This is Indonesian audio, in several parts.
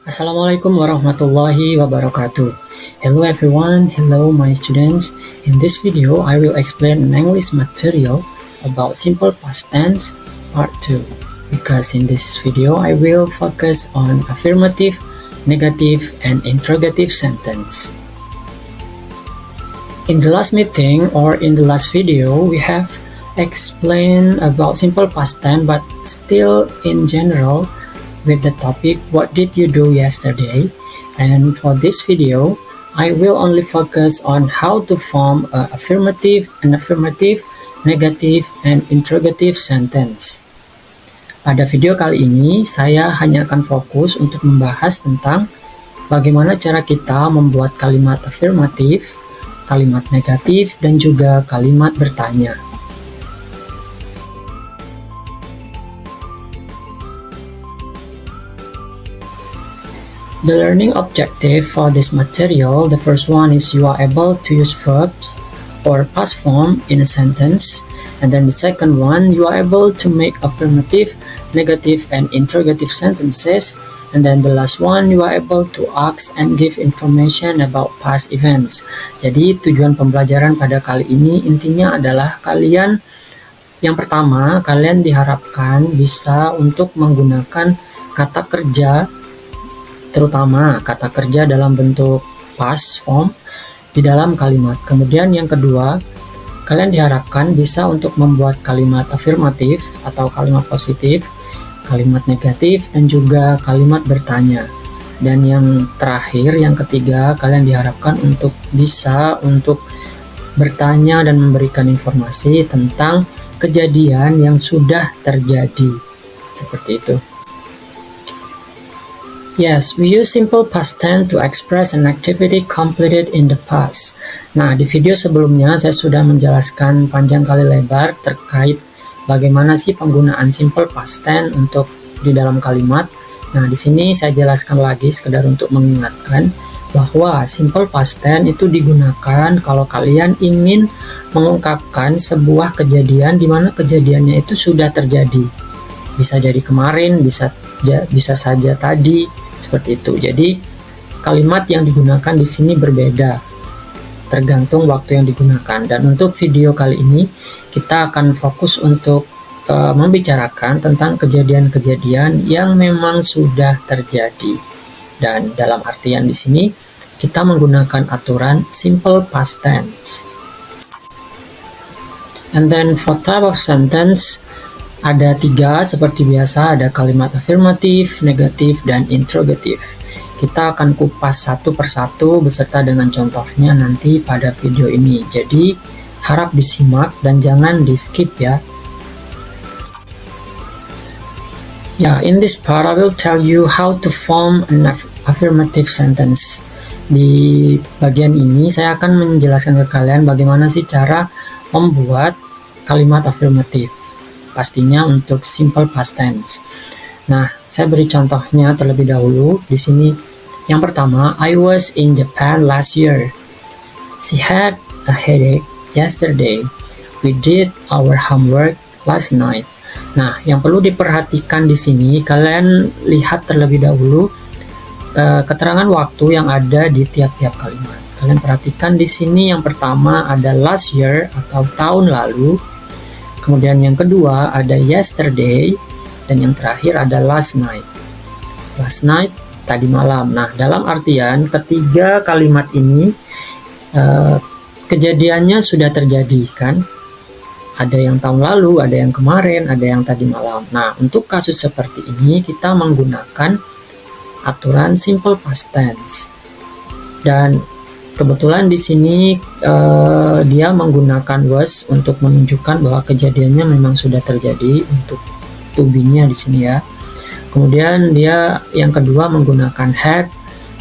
Assalamualaikum warahmatullahi wabarakatuh. Hello everyone, hello my students. In this video, I will explain an English material about simple past tense part 2. Because in this video, I will focus on affirmative, negative, and interrogative sentence. In the last meeting or in the last video, we have explained about simple past tense, but still in general, with the topic what did you do yesterday, and for this video I will only focus on how to form an affirmative, negative, and interrogative sentence. Pada video kali ini saya hanya akan fokus untuk membahas tentang bagaimana cara kita membuat kalimat afirmatif, kalimat negatif, dan juga kalimat bertanya. The learning objective for this material, the first one is you are able to use verbs or past form in a sentence, and then the second one, you are able to make affirmative, negative, and interrogative sentences, and then the last one, you are able to ask and give information about past events. Jadi tujuan pembelajaran pada kali ini intinya adalah yang pertama, kalian diharapkan bisa untuk menggunakan kata kerja, terutama kata kerja dalam bentuk past form di dalam kalimat. Kemudian yang kedua, kalian diharapkan bisa untuk membuat kalimat afirmatif atau kalimat positif, kalimat negatif, dan juga kalimat bertanya. Dan yang terakhir, yang ketiga, kalian diharapkan untuk bisa untuk bertanya dan memberikan informasi tentang kejadian yang sudah terjadi. Seperti itu. Yes, we use simple past tense to express an activity completed in the past. Nah, di video sebelumnya saya sudah menjelaskan panjang kali lebar terkait bagaimana sih penggunaan simple past tense untuk di dalam kalimat. Nah, di sini saya jelaskan lagi sekedar untuk mengingatkan bahwa simple past tense itu digunakan kalau kalian ingin mengungkapkan sebuah kejadian di mana kejadiannya itu sudah terjadi. Bisa jadi kemarin, bisa saja tadi. Seperti itu. Jadi kalimat yang digunakan di sini berbeda tergantung waktu yang digunakan. Dan untuk video kali ini kita akan fokus untuk membicarakan tentang kejadian-kejadian yang memang sudah terjadi. Dan dalam artian di sini kita menggunakan aturan simple past tense. And then for type of sentence, ada 3 seperti biasa, ada kalimat afirmatif, negatif, dan interrogatif. Kita akan kupas satu persatu beserta dengan contohnya nanti pada video ini. Jadi harap disimak dan jangan di skip ya. In this part I will tell you how to form an affirmative sentence. Di bagian ini saya akan menjelaskan ke kalian bagaimana sih cara membuat kalimat afirmatif. Pastinya untuk simple past tense. Nah, saya beri contohnya terlebih dahulu. Di sini yang pertama, I was in Japan last year. She had a headache yesterday. We did our homework last night. Nah, yang perlu diperhatikan di sini, kalian lihat terlebih dahulu keterangan waktu yang ada di tiap-tiap kalimat. Kalian perhatikan di sini yang pertama ada last year atau tahun lalu. Kemudian yang kedua ada yesterday, dan yang terakhir ada last night. Last night, tadi malam. Nah, dalam artian ketiga kalimat ini kejadiannya sudah terjadi kan? Ada yang tahun lalu, ada yang kemarin, ada yang tadi malam. Nah, untuk kasus seperti ini kita menggunakan aturan simple past tense. Dan kebetulan di sini dia menggunakan was untuk menunjukkan bahwa kejadiannya memang sudah terjadi untuk to be-nya di sini ya. Kemudian dia yang kedua menggunakan had,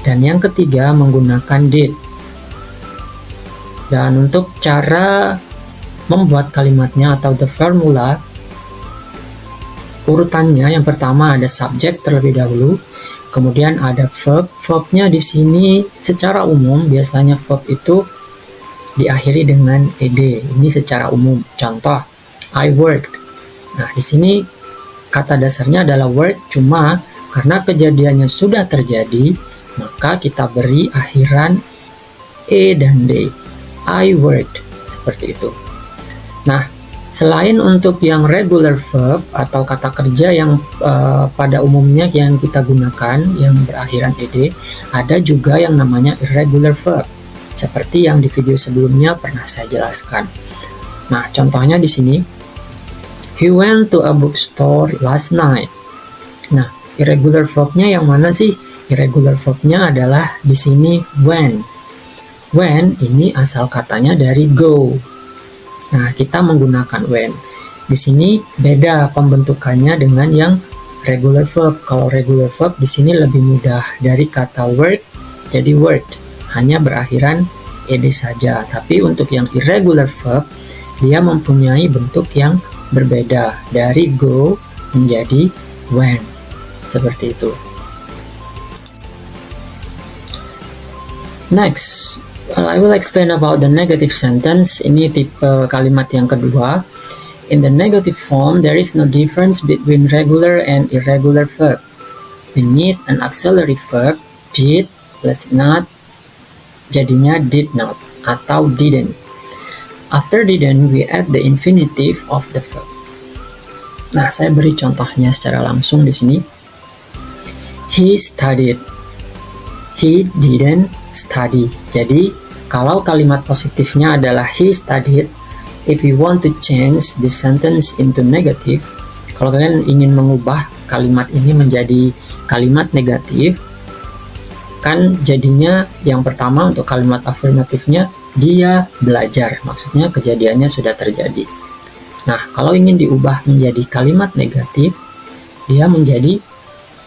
dan yang ketiga menggunakan did. Dan untuk cara membuat kalimatnya atau the formula, urutannya yang pertama ada subject terlebih dahulu. Kemudian ada verb. Verbnya di sini secara umum biasanya verb itu diakhiri dengan ed. Ini secara umum. Contoh, I worked. Nah, di sini kata dasarnya adalah work, cuma Karena kejadiannya sudah terjadi, maka kita beri akhiran E dan D. I worked, seperti itu. Nah, selain untuk yang regular verb atau kata kerja yang pada umumnya yang kita gunakan yang berakhiran ed, ada juga yang namanya irregular verb, seperti yang di video sebelumnya pernah saya jelaskan. Nah, contohnya di sini, he went to a bookstore last night. Nah, irregular verbnya yang mana sih? Irregular verbnya adalah di sini when. When ini asal katanya dari go. Nah, kita menggunakan when. Di sini beda pembentukannya dengan yang regular verb. Kalau regular verb di sini lebih mudah, dari kata work jadi worked, hanya berakhiran ed saja. Tapi untuk yang irregular verb, dia mempunyai bentuk yang berbeda, dari go menjadi when. Seperti itu. Next, I will explain about the negative sentence. Ini tipe kalimat yang kedua. In the negative form, there is no difference between regular and irregular verb. We need an auxiliary verb, did plus not, jadinya did not atau didn't. After didn't, we add the infinitive of the verb. Nah, saya beri contohnya secara langsung di sini. He studied. He didn't study. Jadi, kalau kalimat positifnya adalah he studied, if you want to change the sentence into negative, kalau kalian ingin mengubah kalimat ini menjadi kalimat negatif, kan jadinya yang pertama untuk kalimat afirmatifnya, dia belajar. Maksudnya kejadiannya sudah terjadi. Nah, kalau ingin diubah menjadi kalimat negatif, dia menjadi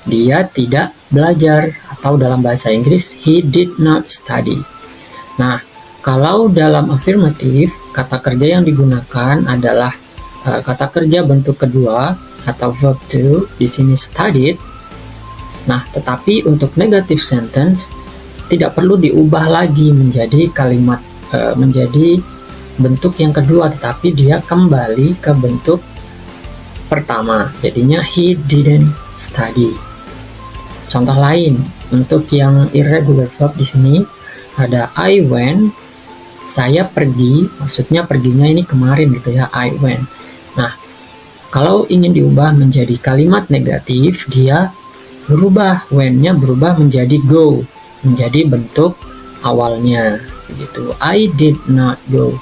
dia tidak belajar, atau dalam bahasa Inggris, he did not study. Nah, kalau dalam afirmatif, kata kerja yang digunakan adalah kata kerja bentuk kedua atau verb to, di sini studied. Nah, tetapi untuk negative sentence tidak perlu diubah lagi menjadi kalimat menjadi bentuk yang kedua, tetapi dia kembali ke bentuk pertama. Jadinya he didn't study. Contoh lain untuk yang irregular verb di sini ada I went, saya pergi, maksudnya perginya ini kemarin gitu ya, I went. Nah, kalau ingin diubah menjadi kalimat negatif, dia berubah, when-nya berubah menjadi go, menjadi bentuk awalnya begitu. I did not go.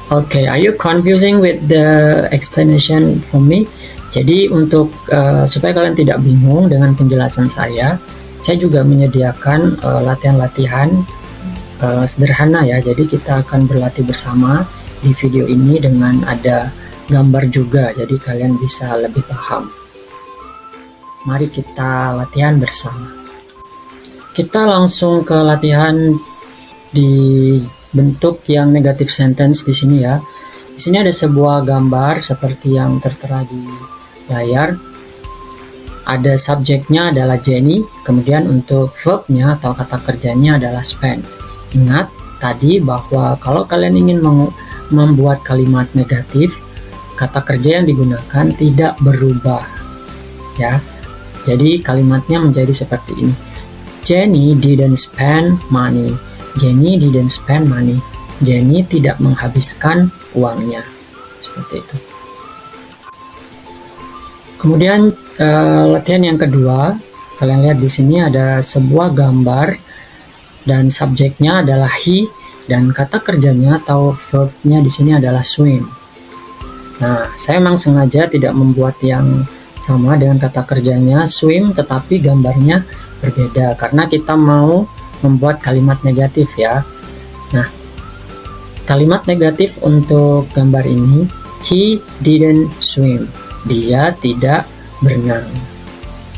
Okay, are you confusing with the explanation for me? Jadi untuk supaya kalian tidak bingung dengan penjelasan saya juga menyediakan latihan-latihan sederhana ya. Jadi kita akan berlatih bersama di video ini dengan ada gambar juga, jadi kalian bisa lebih paham. Mari kita latihan bersama. Kita langsung ke latihan di bentuk yang negative sentence di sini ya. Di sini ada sebuah gambar seperti yang tertera di layar. Ada subjeknya adalah Jenny, kemudian untuk verbnya atau kata kerjanya adalah spend. Ingat tadi bahwa kalau kalian ingin membuat kalimat negatif, kata kerja yang digunakan tidak berubah ya. Jadi kalimatnya menjadi seperti ini. Jenny didn't spend money. Jenny didn't spend money. Jenny tidak menghabiskan uangnya. Seperti itu. Kemudian latihan yang kedua, kalian lihat di sini ada sebuah gambar dan subjeknya adalah he dan kata kerjanya atau verbnya di sini adalah swim. Nah, saya memang sengaja tidak membuat yang sama dengan kata kerjanya swim, tetapi gambarnya berbeda karena kita mau membuat kalimat negatif ya. Nah, kalimat negatif untuk gambar ini, he didn't swim. Dia tidak berenang.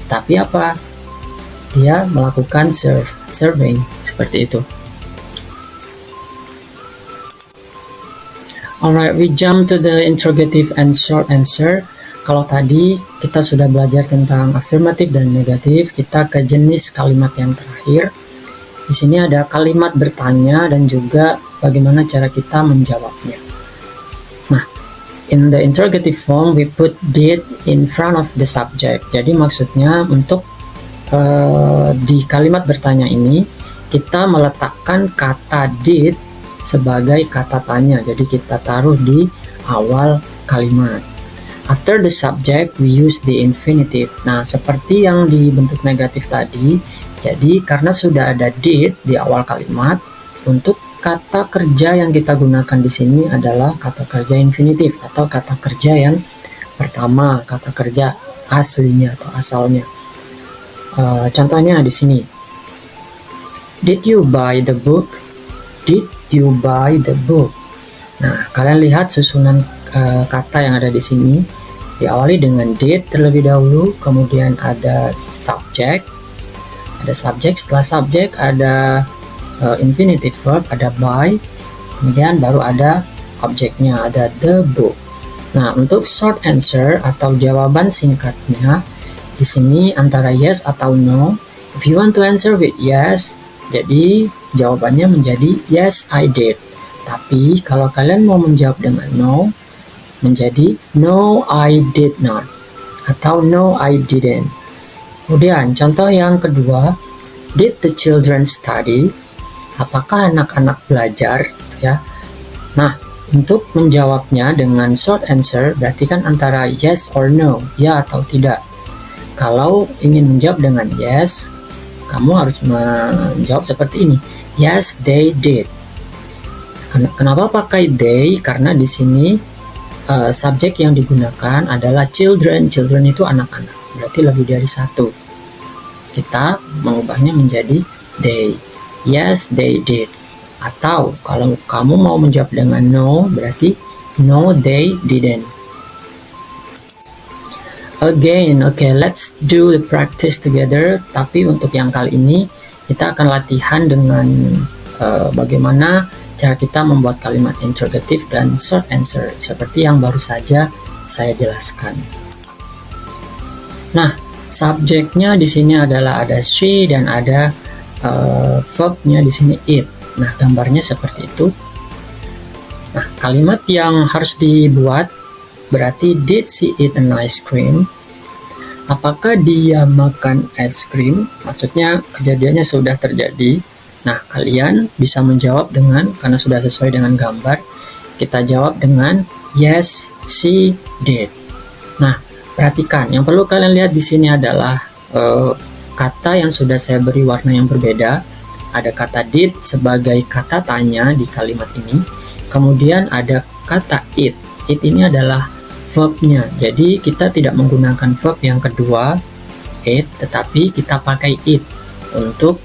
Tapi apa? Dia melakukan surfing, seperti itu. Alright, we jump to the interrogative and short answer. Kalau tadi kita sudah belajar tentang afirmatif dan negatif, kita ke jenis kalimat yang terakhir. Di sini ada kalimat bertanya dan juga bagaimana cara kita menjawabnya. Nah, In the interrogative form, we put did in front of the subject. Jadi maksudnya untuk di kalimat bertanya ini, kita meletakkan kata did sebagai kata tanya. Jadi kita taruh di awal kalimat. After the subject, we use the infinitive. Nah, seperti yang di bentuk negatif tadi, jadi karena sudah ada did di awal kalimat, untuk kata kerja yang kita gunakan di sini adalah kata kerja infinitif atau kata kerja yang pertama, kata kerja aslinya atau asalnya. Contohnya di sini. Did you buy the book? Did you buy the book? Nah, kalian lihat susunan kata yang ada di sini. Diawali dengan did terlebih dahulu, kemudian ada subject. Ada subject, setelah subject ada infinitive verb, ada buy, kemudian baru ada objeknya, ada the book. Nah, untuk short answer atau jawaban singkatnya di sini antara yes atau no. If you want to answer with yes, jadi jawabannya menjadi yes I did. Tapi kalau kalian mau menjawab dengan no, menjadi no I did not atau no I didn't. Kemudian contoh yang kedua, did the children study? Apakah anak-anak belajar, ya? Nah, untuk menjawabnya dengan short answer berarti kan antara yes or no, ya atau tidak. Kalau ingin menjawab dengan yes, kamu harus menjawab seperti ini. Yes, they did. Kenapa pakai they? Karena di sini subjek yang digunakan adalah children. Children itu anak-anak, berarti lebih dari satu. Kita mengubahnya menjadi they. Yes, they did. Atau kalau kamu mau menjawab dengan no, berarti no, they didn't. Again, okay, let's do the practice together. Tapi untuk yang kali ini, kita akan latihan dengan bagaimana cara kita membuat kalimat interrogative dan short answer, seperti yang baru saja saya jelaskan. Nah, subjeknya di sini adalah ada she dan ada verbnya di sini it. Nah, gambarnya seperti itu. Nah, kalimat yang harus dibuat berarti did she eat an ice cream? Apakah dia makan es krim? Maksudnya kejadiannya sudah terjadi. Nah, kalian bisa menjawab dengan, karena sudah sesuai dengan gambar, kita jawab dengan yes, she did. Nah, perhatikan, yang perlu kalian lihat di sini adalah kata yang sudah saya beri warna yang berbeda. Ada kata did sebagai kata tanya di kalimat ini. Kemudian ada kata it. It ini adalah verbnya. Jadi kita tidak menggunakan verb yang kedua, it, tetapi kita pakai it untuk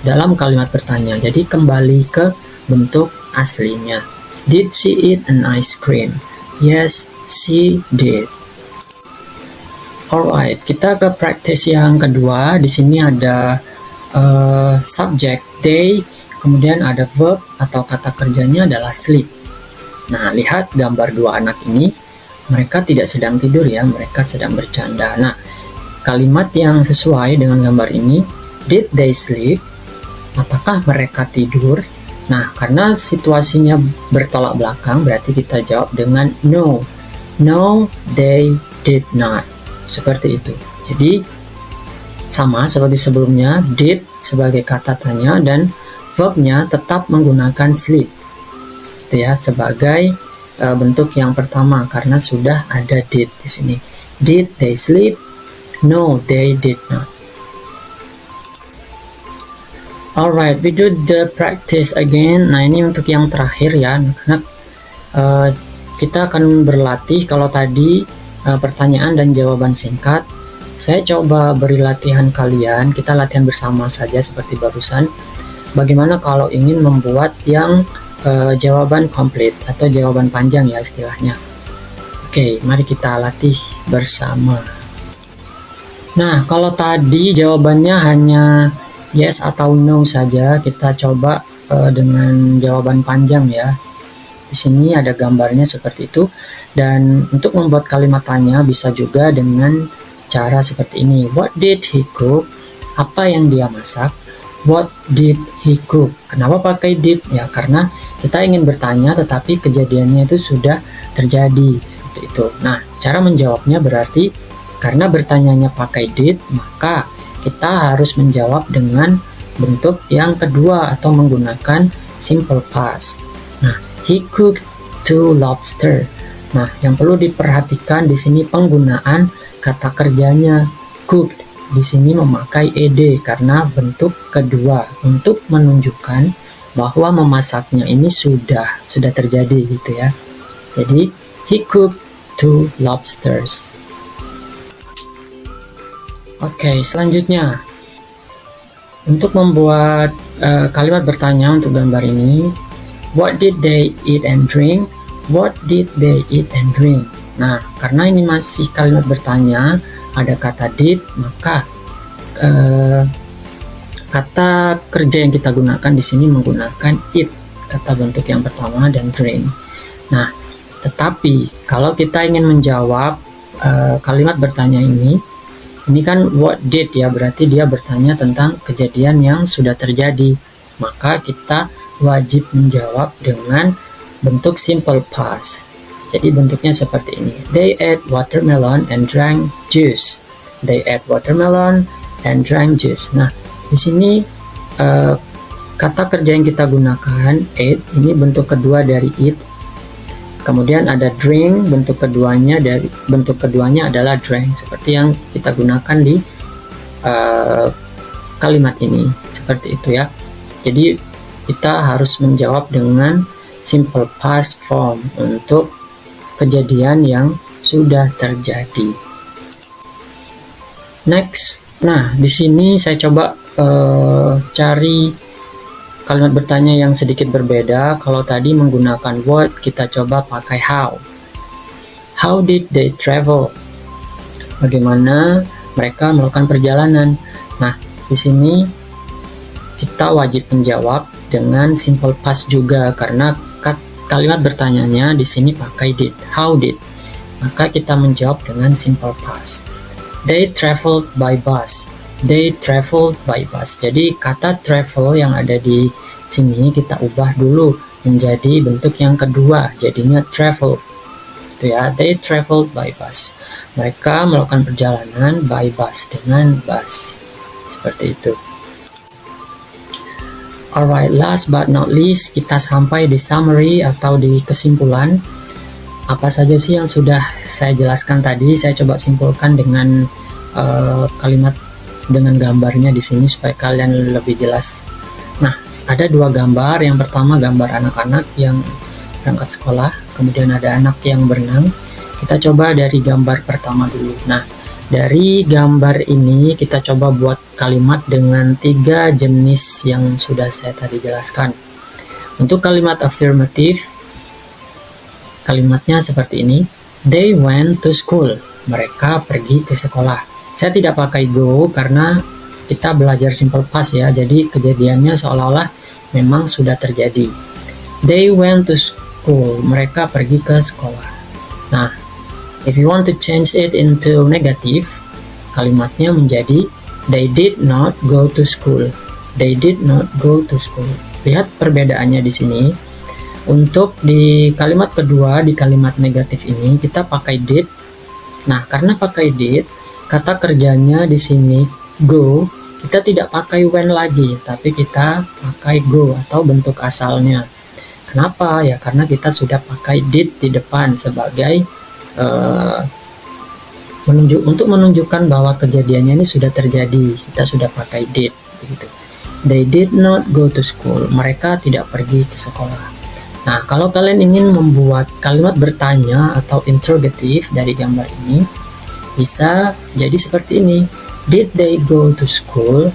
dalam kalimat bertanya. Jadi kembali ke bentuk aslinya. Did she eat an ice cream? Yes, she did. Alright, kita ke practice yang kedua. Di sini ada subject they, kemudian ada verb atau kata kerjanya adalah sleep. Nah, lihat gambar dua anak ini, mereka tidak sedang tidur ya, mereka sedang bercanda. Nah, kalimat yang sesuai dengan gambar ini, did they sleep? Apakah mereka tidur? Nah, karena situasinya bertolak belakang, berarti kita jawab dengan no. No, they did not. Seperti itu. Jadi sama seperti sebelumnya, did sebagai kata tanya dan verbnya tetap menggunakan sleep. Itu ya, sebagai bentuk yang pertama karena sudah ada did di sini. Did they sleep? No, they did not. Alright, we do the practice again. Nah, ini untuk yang terakhir ya, anak-anak. Kita akan berlatih. Kalau tadi pertanyaan dan jawaban singkat, saya coba beri latihan kalian. Kita latihan bersama saja seperti barusan. Bagaimana kalau ingin membuat yang jawaban komplit atau jawaban panjang ya istilahnya. Oke, mari kita latih bersama. Nah, kalau tadi jawabannya hanya yes atau no saja, kita coba dengan jawaban panjang ya. Di sini ada gambarnya seperti itu. Dan untuk membuat kalimat tanya bisa juga dengan cara seperti ini. What did he cook? Apa yang dia masak? What did he cook? Kenapa pakai did? Ya karena kita ingin bertanya tetapi kejadiannya itu sudah terjadi seperti itu. Nah, cara menjawabnya berarti karena bertanyanya pakai did, maka kita harus menjawab dengan bentuk yang kedua atau menggunakan simple past. Nah, he cooked 2 lobster. Nah, yang perlu diperhatikan di sini penggunaan kata kerjanya cooked. Di sini memakai ed karena bentuk kedua untuk menunjukkan bahwa memasaknya ini sudah terjadi gitu ya. Jadi he cooked 2 lobsters. Oke, selanjutnya untuk membuat kalimat bertanya untuk gambar ini, what did they eat and drink? What did they eat and drink? Nah, karena ini masih kalimat bertanya, ada kata did, maka kata kerja yang kita gunakan di sini menggunakan eat, kata bentuk yang pertama, dan drink. Nah, tetapi kalau kita ingin menjawab kalimat bertanya ini kan what did ya, berarti dia bertanya tentang kejadian yang sudah terjadi. Maka kita wajib menjawab dengan bentuk simple past. Jadi bentuknya seperti ini. They ate watermelon and drank juice. They ate watermelon and drank juice. Nah, di sini kata kerja yang kita gunakan ate, ini bentuk kedua dari eat. Kemudian ada drink, bentuk keduanya adalah drank, seperti yang kita gunakan di kalimat ini, seperti itu ya. Jadi kita harus menjawab dengan simple past form untuk kejadian yang sudah terjadi. Next, nah di sini saya coba cari kalimat bertanya yang sedikit berbeda. Kalau tadi menggunakan what, kita coba pakai how. How did they travel? Bagaimana mereka melakukan perjalanan? Nah, di sini kita wajib menjawab dengan simple past juga karena kalimat bertanyanya di sini pakai did. How did? Maka kita menjawab dengan simple past. They traveled by bus. They traveled by bus. Jadi kata travel yang ada di sini kita ubah dulu menjadi bentuk yang kedua, jadinya travel. Itu ya, they traveled by bus. Mereka melakukan perjalanan by bus, dengan bus. Seperti itu. Alright, last but not least, kita sampai di summary atau di kesimpulan. Apa saja sih yang sudah saya jelaskan tadi? Saya coba simpulkan dengan kalimat dengan gambarnya di sini supaya kalian lebih jelas. Nah, ada dua gambar. Yang pertama gambar anak-anak yang berangkat sekolah, kemudian ada anak yang berenang. Kita coba dari gambar pertama dulu. Nah, dari gambar ini kita coba buat kalimat dengan 3 jenis yang sudah saya tadi jelaskan. Untuk kalimat affirmative, kalimatnya seperti ini. They went to school. Mereka pergi ke sekolah. Saya tidak pakai go karena kita belajar simple past ya. Jadi kejadiannya seolah-olah memang sudah terjadi. They went to school. Mereka pergi ke sekolah. Nah, if you want to change it into negative, kalimatnya menjadi they did not go to school. They did not go to school. Lihat perbedaannya di sini. Untuk di kalimat kedua, di kalimat negatif ini kita pakai did. Nah, karena pakai did, kata kerjanya di sini go, kita tidak pakai when lagi, tapi kita pakai go atau bentuk asalnya. Kenapa? Ya karena kita sudah pakai did di depan sebagai untuk menunjukkan bahwa kejadiannya ini sudah terjadi. Kita sudah pakai did begitu. They did not go to school. Mereka tidak pergi ke sekolah. Nah, kalau kalian ingin membuat kalimat bertanya atau interrogative dari gambar ini, bisa jadi seperti ini. Did they go to school?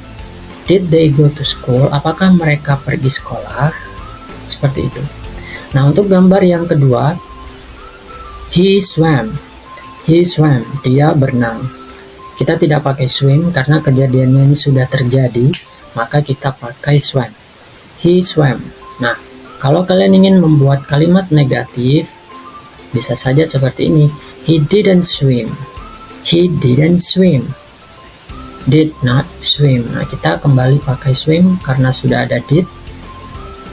Did they go to school? Apakah mereka pergi sekolah? Seperti itu. Nah, untuk gambar yang kedua, he swam. He swam. Dia berenang. Kita tidak pakai swim karena kejadiannya ini sudah terjadi, maka kita pakai swam. He swam. Nah, kalau kalian ingin membuat kalimat negatif, bisa saja seperti ini. He didn't swim. He didn't swim. did not swim. Nah, kita kembali pakai swim karena sudah ada did.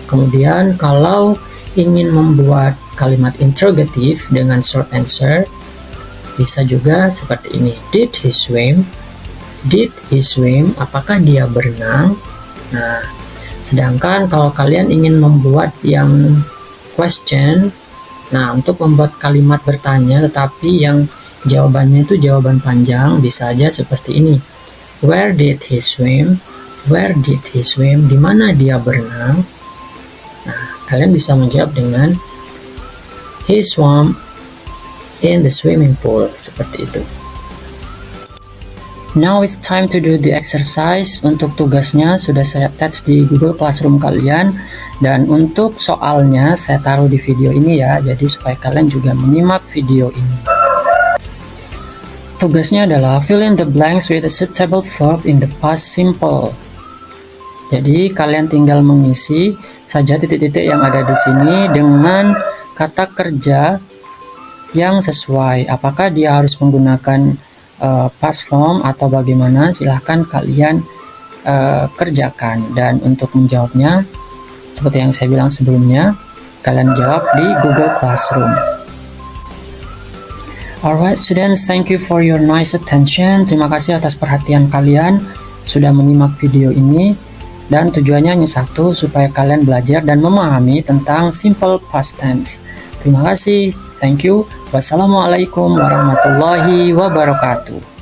Kemudian kalau ingin membuat kalimat interrogatif dengan short answer, bisa juga seperti ini. Did he swim? Did he swim? Apakah dia berenang? Nah, sedangkan kalau kalian ingin membuat yang question, nah untuk membuat kalimat bertanya tetapi yang jawabannya itu jawaban panjang, bisa aja seperti ini. Where did he swim? Where did he swim? Di mana dia berenang? Nah, kalian bisa menjawab dengan he swam in the swimming pool, seperti itu. Now it's time to do the exercise. Untuk tugasnya sudah saya attach di Google Classroom kalian, dan untuk soalnya saya taruh di video ini ya, jadi supaya kalian juga menyimak video ini. Tugasnya adalah fill in the blanks with a suitable verb in the past simple. Jadi kalian tinggal mengisi saja titik-titik yang ada di sini dengan kata kerja yang sesuai. Apakah dia harus menggunakan past form atau bagaimana? Silahkan kalian kerjakan. Dan untuk menjawabnya, seperti yang saya bilang sebelumnya, kalian jawab di Google Classroom. Alright students, thank you for your nice attention. Terima kasih atas perhatian kalian sudah menyimak video ini. Dan tujuannya hanya satu, supaya kalian belajar dan memahami tentang simple past tense. Terima kasih, thank you. Wassalamualaikum warahmatullahi wabarakatuh.